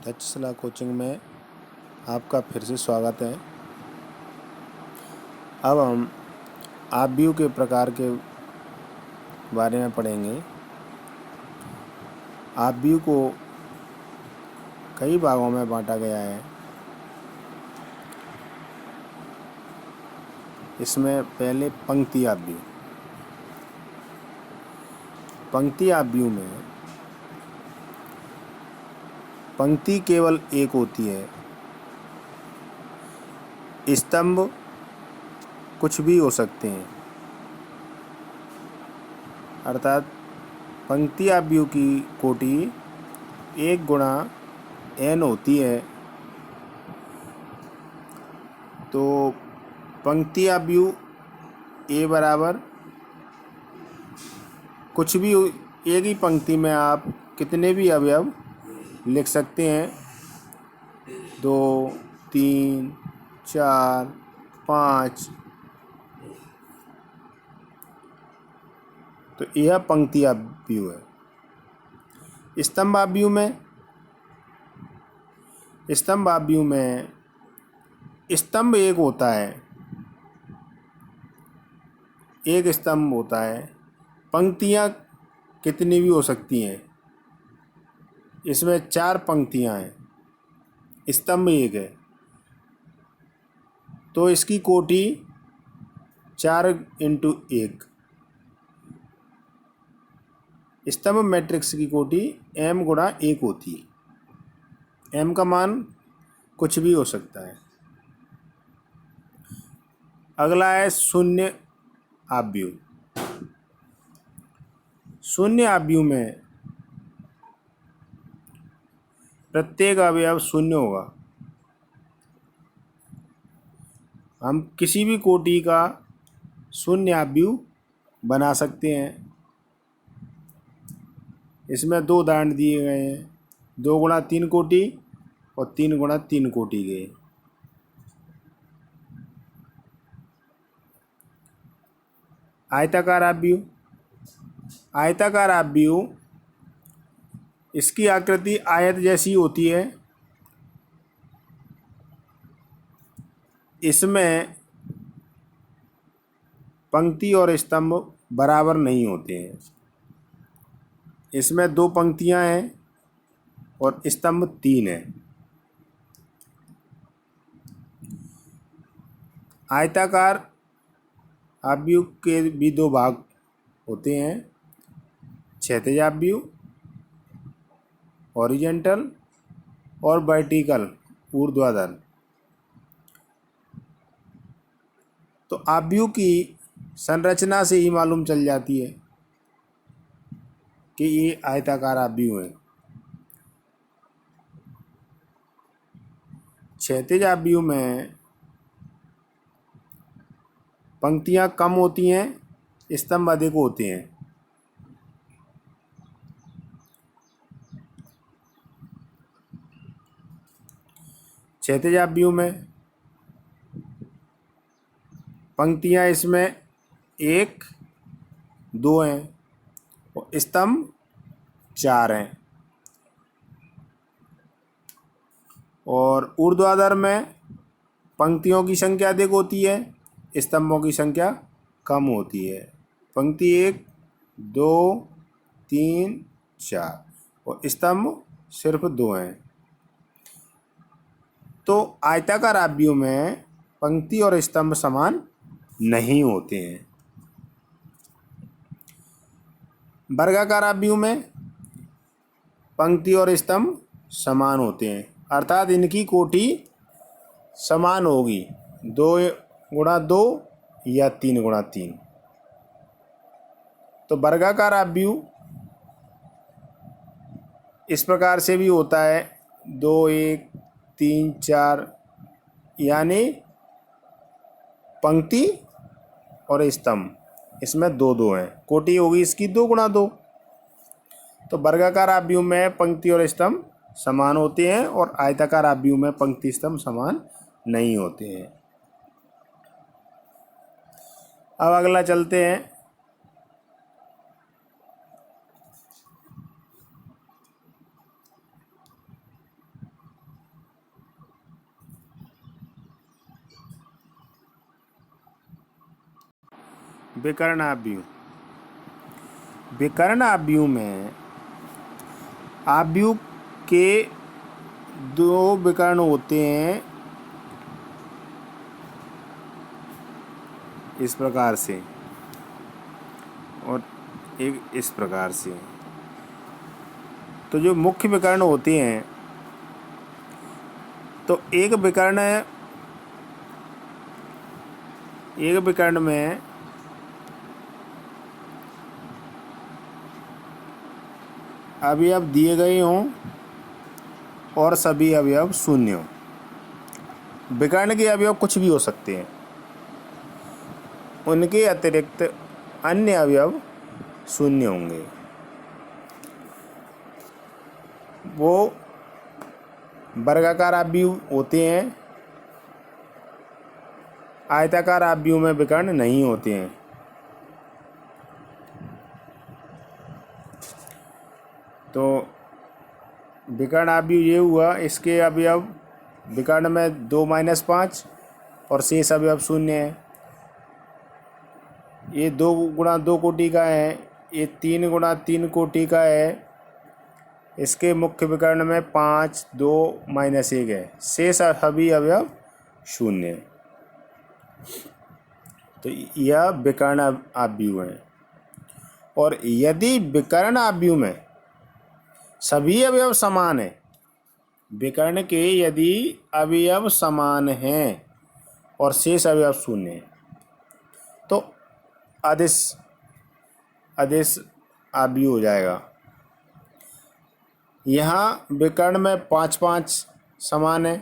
Takshashila coaching में आपका फिर से स्वागत है। अब हम आव्यूह के प्रकार के बारे में पढ़ेंगे। आव्यूह को कई भागों में बांटा गया है। इसमें पहले पंक्ति आव्यूह। पंक्ति आव्यूह में पंक्ति केवल एक होती है, स्तंभ कुछ भी हो सकते हैं। अर्थात पंक्ति आव्यूह की कोटि 1 गुणा n होती है। तो पंक्ति आव्यूह a बराबर कुछ भी, एक ही पंक्ति में आप कितने भी अवयव लिख सकते हैं। 2, 3, 4, 5। तो यह पंक्ति आव्यूह है। स्तंभ आव्यूह में स्तंभ एक होता है, एक स्तंभ होता है। पंक्तियाँ कितनी भी हो सकती हैं। इसमें 4 पंक्तियाँ हैं, स्तंभ एक है। तो इसकी कोटि 4x1। स्तंभ मैट्रिक्स की कोटि m गुणा 1 होती है। m का मान कुछ भी हो सकता है। अगला है शून्य आव्यूह। शून्य आव्यूह में प्रत्येक अवयव शून्य होगा। हम किसी भी कोटि का शून्य आव्यूह बना सकते हैं। इसमें 2 उदाहरण दिए गए हैं, 2 गुणा 3 कोटि और 3 गुणा 3 कोटि के। आयताकार आव्यूह, इसकी आकृति आयत जैसी होती है। इसमें पंक्ति और स्तंभ बराबर नहीं होते हैं। इसमें 2 पंक्तियां हैं और स्तंभ 3 है। आयताकार आव्यूह के भी 2 भाग होते हैं, क्षैतिज आव्यूह हॉरिजॉन्टल और वर्टिकल ऊर्ध्वाधर। तो आव्यूह की संरचना से ही मालूम चल जाती है कि ये आयताकार आव्यूह है। क्षैतिज आव्यूह में पंक्तियाँ कम होती हैं, स्तंभ अधिक होते हैं। क्षैतिज आव्यूह में पंक्तियाँ इसमें 1, 2 हैं और स्तंभ 4 हैं। और ऊर्ध्वाधर में पंक्तियों की संख्या अधिक होती है, स्तंभों की संख्या कम होती है। पंक्ति 1, 2, 3, 4 और स्तंभ सिर्फ 2 हैं। तो आयताकार आव्यूह में पंक्ति और स्तंभ समान नहीं होते हैं। वर्गाकार आव्यूह में पंक्ति और स्तंभ समान होते हैं, अर्थात इनकी कोटि समान होगी, 2 गुणा 2 या 3 गुणा 3। तो वर्गाकार आव्यूह इस प्रकार से भी होता है, 2, 1, 3, 4, यानी पंक्ति और स्तंभ इसमें 2, 2 हैं। कोटि होगी इसकी 2 गुणा 2। तो वर्गाकार आव्यूह में पंक्ति और स्तंभ समान होते हैं और आयताकार आव्यूह में पंक्ति स्तंभ समान नहीं होते हैं। अब अगला चलते हैं। विकर्ण आव्यूह। विकर्ण आव्यूह में आव्यूह के दो विकर्ण होते हैं इस प्रकार से और एक इस प्रकार से। तो जो मुख्य विकर्ण होते हैं, तो एक विकर्ण में अवयव दिए गए हों और सभी अवयव शून्य हों। विकर्ण के अवयव कुछ भी हो सकते हैं, उनके अतिरिक्त अन्य अवयव शून्य होंगे। वो वर्गाकार आव्यूह होते हैं, आयताकार आव्यूह में विकर्ण नहीं होते हैं। तो विकर्ण आव्यूह ये हुआ, इसके अवयव विकर्ण में 2 - 5 और शेष अवयव शून्य है। ये 2 × 2 कोटि का है, ये 3 × 3 कोटि का है। इसके मुख्य विकर्ण में 5, 2 - 1 है, शेष सभी अवयव शून्य है। तो यह विकर्ण आव्यूह है। और यदि विकर्ण आव्यूह में सभी अवयव समान हैं, विकर्ण के यदि अवयव समान हैं और शेष अवयव शून्य हैं, तो अदिश आव्यूह हो जाएगा। यहाँ विकर्ण में 5-5 समान है,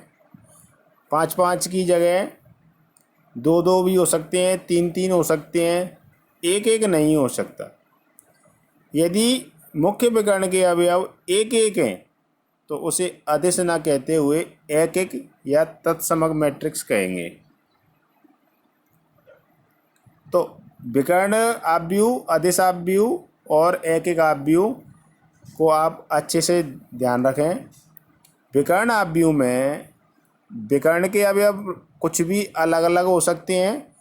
5-5 की जगह 2-2 भी हो सकते हैं, 3-3 हो सकते हैं, 1-1 नहीं हो सकता। यदि मुख्य विकर्ण के अवयव 1-1 हैं तो उसे अदिश न कहते हुए एक-एक या तत्समक मैट्रिक्स कहेंगे। तो विकर्ण आव्यूह, अदिश आव्यूह और एक-एक आव्यूह को आप अच्छे से ध्यान रखें। विकर्ण आव्यूह में विकर्ण के अवयव कुछ भी अलग अलग हो सकते हैं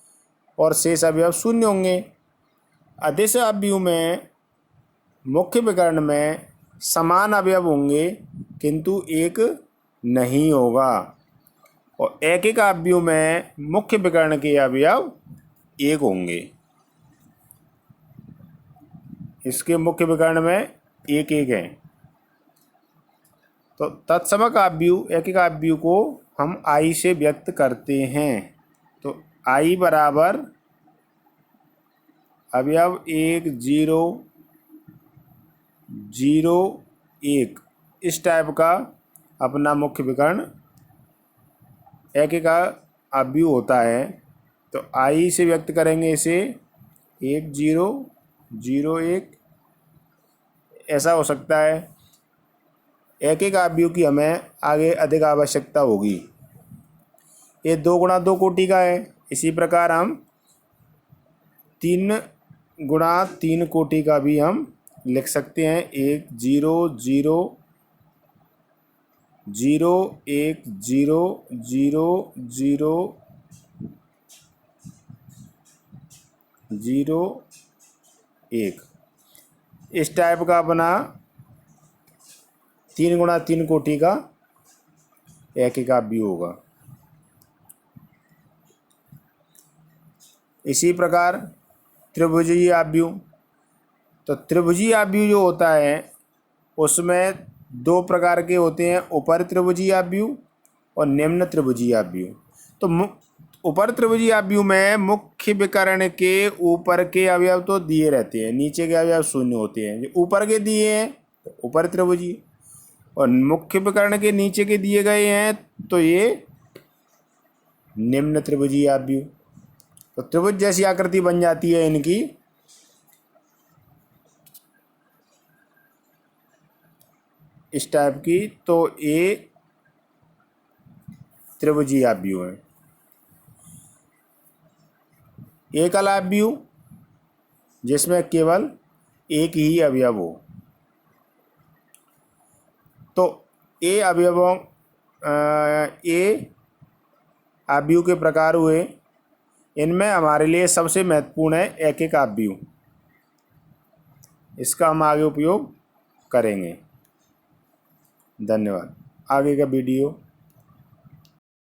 और शेष अवयव शून्य होंगे। अदिश आव्यूह में मुख्य विकर्ण में समान अवयव होंगे किंतु एक नहीं होगा, और एक-एक आव्यूह में मुख्य विकर्ण के अवयव एक होंगे। इसके मुख्य विकर्ण में 1-1 है। तो तत्समक आव्यूह, एक-एक आव्यूह को हम I से व्यक्त करते हैं। तो I बराबर अवयव 1, 0, 0, 1 इस टाइप का अपना मुख्य विकर्ण एक-एक आव्यूह होता है। तो I से व्यक्त करेंगे इसे 1, 0, 0, 1 ऐसा हो सकता है। एक-एक आव्यूह की हमें आगे अधिक आवश्यकता होगी। ये 2 × 2 कोटि का है। इसी प्रकार हम 3 × 3 कोटि का भी हम लिख सकते हैं। 1, 0, 0, 0, 1, 0, 0, 0, 0, 1 इस टाइप का अपना 3 × 3 कोटि का एक-एक आव्यूह होगा। इसी प्रकार त्रिभुजीय आव्यूह। तो त्रिभुजीय आव्यूह जो होता है उसमें 2 प्रकार के होते हैं, ऊपर त्रिभुजीय आव्यूह और निम्न त्रिभुजीय आव्यूह। तो ऊपर त्रिभुजीय आव्यूह में मुख्य विकर्ण के ऊपर के अवयव तो दिए रहते हैं, नीचे के अवयव शून्य होते हैं। जो ऊपर के दिए हैं तो ऊपर त्रिभुजीय, और मुख्य विकर्ण के नीचे के दिए गए हैं तो ये निम्न त्रिभुजीय आव्यूह। तो त्रिभुज जैसी आकृति बन जाती है इनकी। इस टाइप की। तो ये त्रिभुजीय आव्यूह है। एकल आव्यूह जिसमें केवल एक ही अवयव हो। तो ये आव्यूह के प्रकार हुए। इनमें हमारे लिए सबसे महत्वपूर्ण है एक एक आव्यूह। इसका हम आगे उपयोग करेंगे। धन्यवाद। आगे का वीडियो